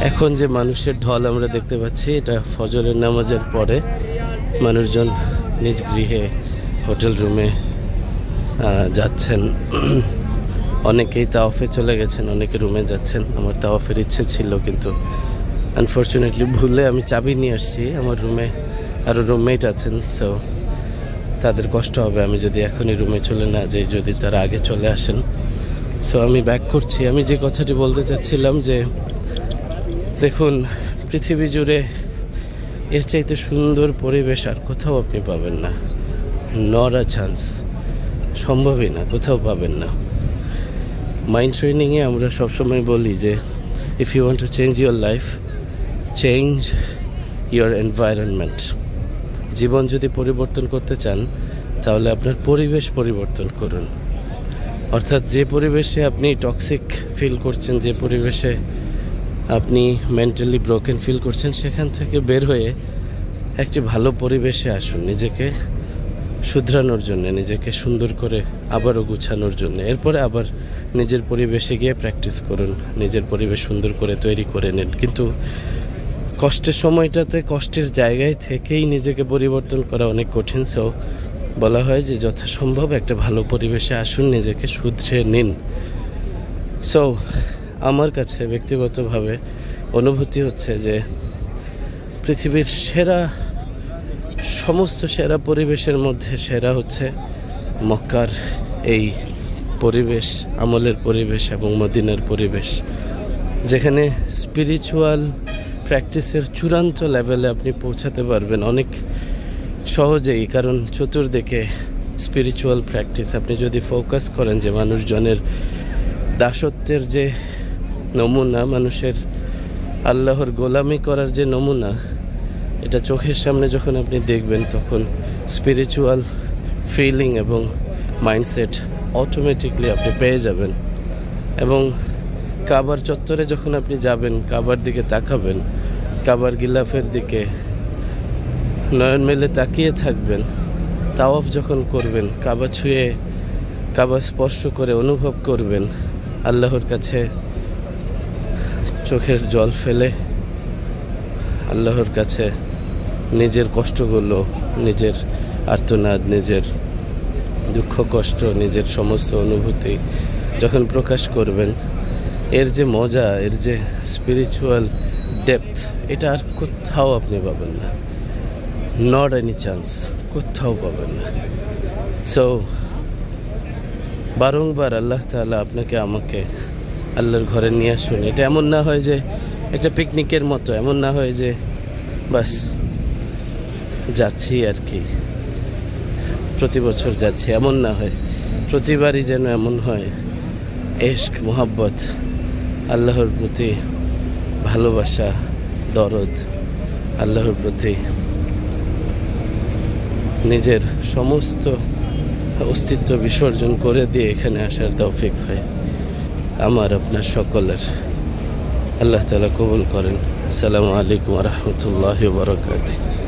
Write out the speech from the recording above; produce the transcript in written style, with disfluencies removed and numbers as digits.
এখন যে মানুষের ঢল আমরা দেখতে পাচ্ছি, এটা ফজরের নামাজের পরে মানুষজন নিজ গৃহে, হোটেল রুমে যাচ্ছেন। অনেকেই তাওয়াফে চলে গেছেন, অনেকে রুমে যাচ্ছেন। আমার তাওয়াফের ইচ্ছে ছিল, কিন্তু আনফর্চুনেটলি ভুলে আমি চাবি নিয়ে আসছি। আমার রুমে আরও রুমমেট আছেন, সো তাদের কষ্ট হবে আমি যদি এখনই রুমে চলে না যাই, যদি তারা আগে চলে আসেন। সো আমি ব্যাক করছি। আমি যে কথাটি বলতে চাচ্ছিলাম যে দেখুন, পৃথিবী জুড়ে এর চাইতে সুন্দর পরিবেশ আর কোথাও আপনি পাবেন না। নট আ চান্স, সম্ভবই না, কোথাও পাবেন না। মাইন্ড ট্রেনিংয়ে আমরা সবসময় বলি যে if you want to change your life, change your environment. জীবন যদি পরিবর্তন করতে চান, তাহলে আপনার পরিবেশ পরিবর্তন করুন। অর্থাৎ যে পরিবেশে আপনি টক্সিক ফিল করছেন, যে পরিবেশে আপনি মেন্টালি ব্রোকেন ফিল করছেন, সেখান থেকে বের হয়ে একটি ভালো পরিবেশে আসুন, নিজেকে শুধরানোর জন্য, নিজেকে সুন্দর করে আবারও গুছানোর জন্য। এরপরে আবার নিজের পরিবেশে গিয়ে প্র্যাকটিস করুন, নিজের পরিবেশ সুন্দর করে তৈরি করে নিন। কিন্তু কষ্টের সময়টাতে কষ্টের জায়গায় থেকেই নিজেকে পরিবর্তন করা অনেক কঠিন। সো বলা হয় যে যথাসম্ভব একটা ভালো পরিবেশে আসুন, নিজেকে শুধরে নিন। সো আমার কাছে ব্যক্তিগতভাবে অনুভূতি হচ্ছে যে পৃথিবীর সমস্ত সেরা পরিবেশের মধ্যে সেরা হচ্ছে মক্কার এই পরিবেশ, আমলের পরিবেশ এবং মদিনার পরিবেশ, যেখানে স্পিরিচুয়াল প্র্যাকটিসের চূড়ান্ত লেভেলে আপনি পৌঁছাতে পারবেন অনেক সহজেই। কারণ চতুর্দিকে স্পিরিচুয়াল প্র্যাকটিস। আপনি যদি ফোকাস করেন যে মানুষজনের দাসত্বের যে নমুনা, মানুষের আল্লাহর গোলামি করার যে নমুনা, এটা চোখের সামনে যখন আপনি দেখবেন, তখন স্পিরিচুয়াল ফিলিং এবং মাইন্ডসেট অটোমেটিকলি আপনি পেয়ে যাবেন। এবং কাবার চত্বরে যখন আপনি যাবেন, কাবার দিকে তাকাবেন, কাবার গিলাফের দিকে নয়ন মেলে তাকিয়ে থাকবেন, তাওয়াফ যখন করবেন, কাবা ছুঁয়ে, কাবা স্পর্শ করে অনুভব করবেন, আল্লাহর কাছে চোখের জল ফেলে আল্লাহর কাছে নিজের কষ্টগুলো, নিজের আর্তনাদ, নিজের দুঃখ কষ্ট, নিজের সমস্ত অনুভূতি যখন প্রকাশ করবেন, এর যে মজা, এর যে স্পিরিচুয়াল ডেপথ, এটা আর কোথাও আপনি পাবেন না। নট এনি চান্স, কোথাও পাবেন না। সো বারংবার আল্লাহ তাআলা আপনাকে আমাকে আল্লাহর ঘরে নিয়ে আসুন। এটা এমন না হয় যে একটা পিকনিকের মতো, এমন না হয় যে বাস যাচ্ছি আর কি, প্রতি বছর যাচ্ছি, এমন না হয়। প্রতিবারই যেন এমন হয় ইশক, মোহাব্বত, আল্লাহর প্রতি ভালোবাসা, দরদ, আল্লাহর প্রতি নিজের সমস্ত অস্তিত্ব বিসর্জন করে দিয়ে এখানে আসার তৌফিক হয় আমার আপনার সকলের। আল্লাহ তাআলা কবুল করেন। আসসালামু আলাইকুম ওয়া রাহমাতুল্লাহি ওয়া বারাকাতুহু।